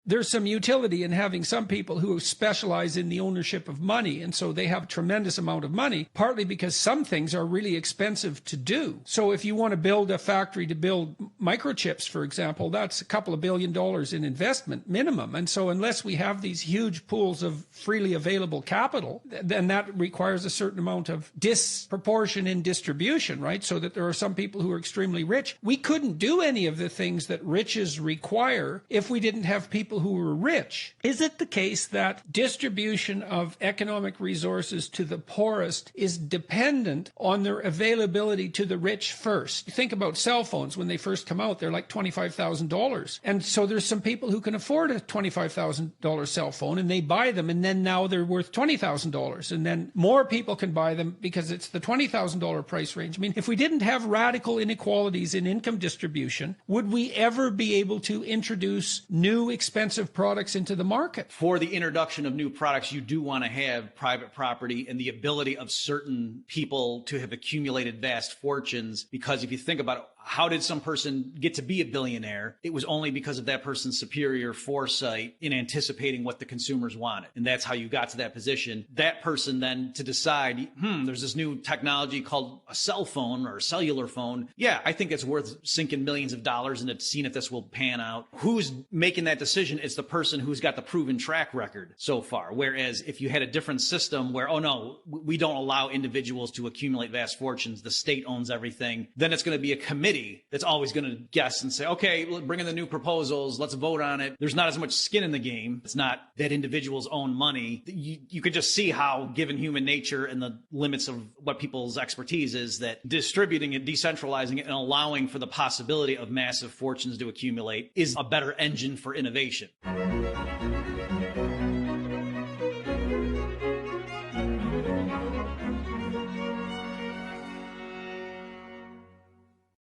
there's some utility in having some people who specialize in the ownership of money, and so they have a tremendous amount of money, partly because some things are really expensive to do. So if you want to build a factory to build microchips, for example, that's a couple of $1 billion in investment minimum. And so unless we have these huge pools of freely available capital, then that requires a certain amount of disproportion in distribution, right? So that there are some people who are extremely rich. We couldn't do any of the things that riches require if we didn't have people who were rich. Is it the case that distribution of economic resources to the poorest is dependent on their availability to the rich first? Think about cell phones. When they first come out, they're like $25,000. And so there's some people who can afford a $25,000 cell phone and they buy them, and then now they're worth $20,000. And then more people can buy them because it's the $20,000 price range. I mean, if we didn't have radical inequalities in income distribution, would we ever be able to introduce new expensive products into the market? For the introduction of new products, you do want to have private property and the ability of certain people to have accumulated vast fortunes, because if you think about it, how did some person get to be a billionaire? It was only because of that person's superior foresight in anticipating what the consumers wanted. And that's how you got to that position. That person then to decide, there's this new technology called a cell phone or a cellular phone. Yeah, I think it's worth sinking millions of dollars into seeing if this will pan out. Who's making that decision? It's the person who's got the proven track record so far. Whereas if you had a different system where, oh no, we don't allow individuals to accumulate vast fortunes, the state owns everything, then it's going to be a committee that's always going to guess and say, okay, bring in the new proposals, let's vote on it. There's not as much skin in the game. It's not that individuals own money. You could just see how, given human nature and the limits of what people's expertise is, that distributing it, decentralizing it, and allowing for the possibility of massive fortunes to accumulate is a better engine for innovation.